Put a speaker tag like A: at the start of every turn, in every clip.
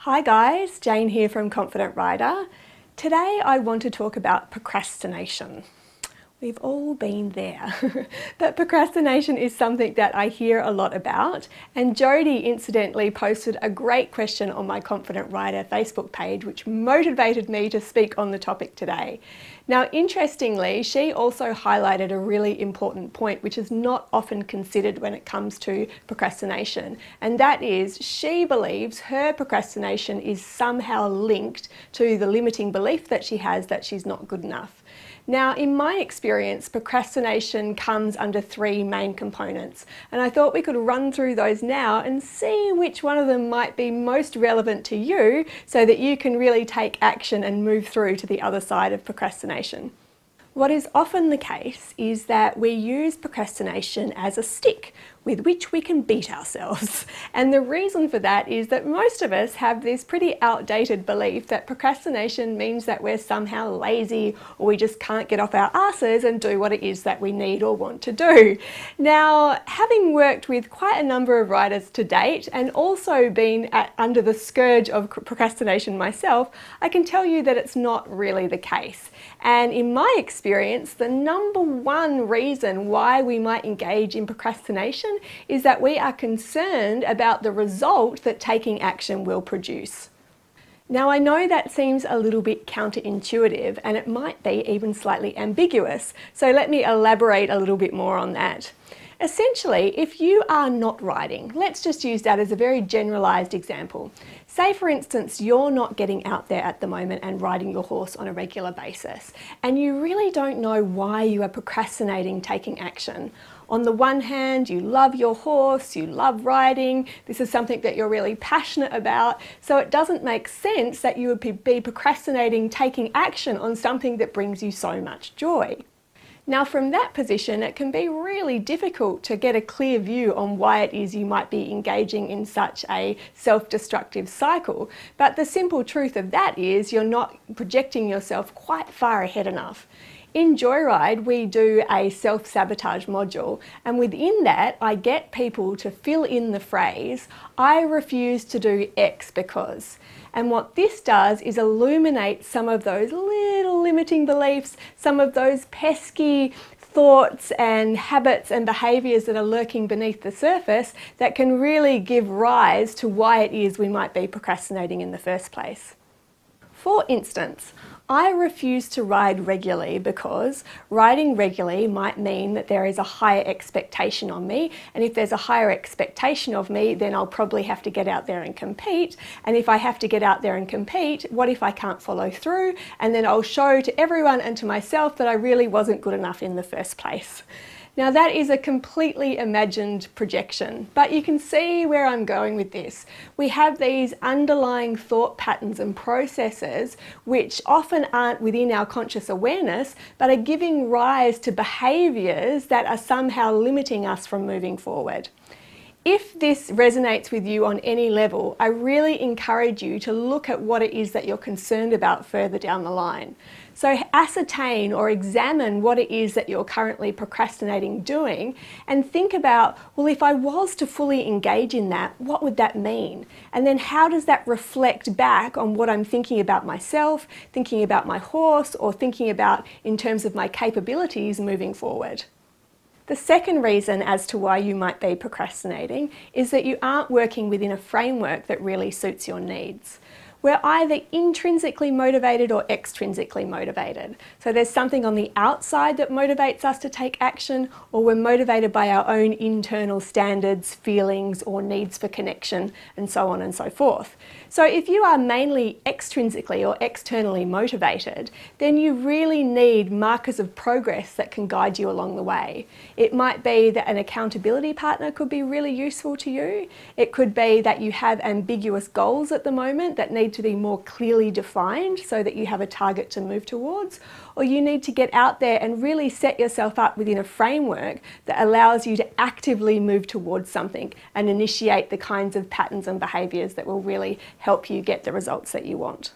A: Hi guys, Jane here from Confident Writer. Today I want to talk about procrastination. We've all been there. But procrastination is something that I hear a lot about, and Jodie incidentally posted a great question on my Confident Writer Facebook page which motivated me to speak on the topic today. Now interestingly, she also highlighted a really important point which is not often considered when it comes to procrastination, and that is she believes her procrastination is somehow linked to the limiting belief that she has that she's not good enough. Now, in my experience, procrastination comes under three main components, and I thought we could run through those now and see which one of them might be most relevant to you so that you can really take action and move through to the other side of procrastination. What is often the case is that we use procrastination as a stick with which we can beat ourselves. And the reason for that is that most of us have this pretty outdated belief that procrastination means that we're somehow lazy or we just can't get off our asses and do what it is that we need or want to do. Now, having worked with quite a number of writers to date and also been under the scourge of procrastination myself, I can tell you that it's not really the case. And in my experience, the number one reason why we might engage in procrastination is that we are concerned about the result that taking action will produce. Now I know that seems a little bit counterintuitive and it might be even slightly ambiguous, so let me elaborate a little bit more on that. Essentially, if you are not writing, let's just use that as a very generalized example. Say for instance, you're not getting out there at the moment and riding your horse on a regular basis, and you really don't know why you are procrastinating taking action. On the one hand, you love your horse, you love riding, this is something that you're really passionate about, so it doesn't make sense that you would be procrastinating taking action on something that brings you so much joy. Now from that position, it can be really difficult to get a clear view on why it is you might be engaging in such a self-destructive cycle. But the simple truth of that is you're not projecting yourself quite far ahead enough. In Joyride, we do a self-sabotage module, and within that, I get people to fill in the phrase, "I refuse to do X because." And what this does is illuminate some of those little limiting beliefs, some of those pesky thoughts and habits and behaviours that are lurking beneath the surface that can really give rise to why it is we might be procrastinating in the first place. For instance, I refuse to ride regularly because riding regularly might mean that there is a higher expectation on me, and if there's a higher expectation of me, then I'll probably have to get out there and compete, and if I have to get out there and compete, what if I can't follow through, and then I'll show to everyone and to myself that I really wasn't good enough in the first place. Now that is a completely imagined projection, but you can see where I'm going with this. We have these underlying thought patterns and processes which often aren't within our conscious awareness, but are giving rise to behaviours that are somehow limiting us from moving forward. If this resonates with you on any level, I really encourage you to look at what it is that you're concerned about further down the line. So ascertain or examine what it is that you're currently procrastinating doing and think about, well, if I was to fully engage in that, what would that mean? And then how does that reflect back on what I'm thinking about myself, thinking about my horse, or thinking about in terms of my capabilities moving forward? The second reason as to why you might be procrastinating is that you aren't working within a framework that really suits your needs. We're either intrinsically motivated or extrinsically motivated. So there's something on the outside that motivates us to take action, or we're motivated by our own internal standards, feelings, or needs for connection, and so on and so forth. So if you are mainly extrinsically or externally motivated, then you really need markers of progress that can guide you along the way. It might be that an accountability partner could be really useful to you. It could be that you have ambiguous goals at the moment that need to be more clearly defined so that you have a target to move towards, or you need to get out there and really set yourself up within a framework that allows you to actively move towards something and initiate the kinds of patterns and behaviours that will really help you get the results that you want.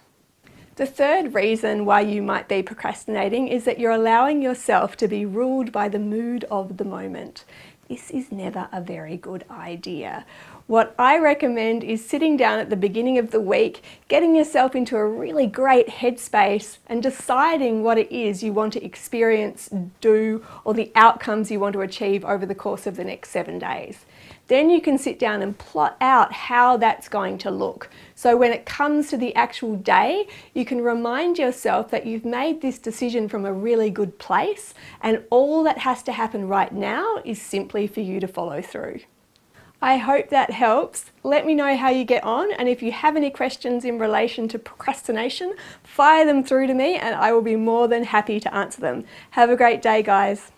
A: The third reason why you might be procrastinating is that you're allowing yourself to be ruled by the mood of the moment. This is never a very good idea. What I recommend is sitting down at the beginning of the week, getting yourself into a really great headspace and deciding what it is you want to experience, do, or the outcomes you want to achieve over the course of the next 7 days. Then you can sit down and plot out how that's going to look. So when it comes to the actual day, you can remind yourself that you've made this decision from a really good place, and all that has to happen right now is simply for you to follow through. I hope that helps. Let me know how you get on, and if you have any questions in relation to procrastination, fire them through to me and I will be more than happy to answer them. Have a great day, guys.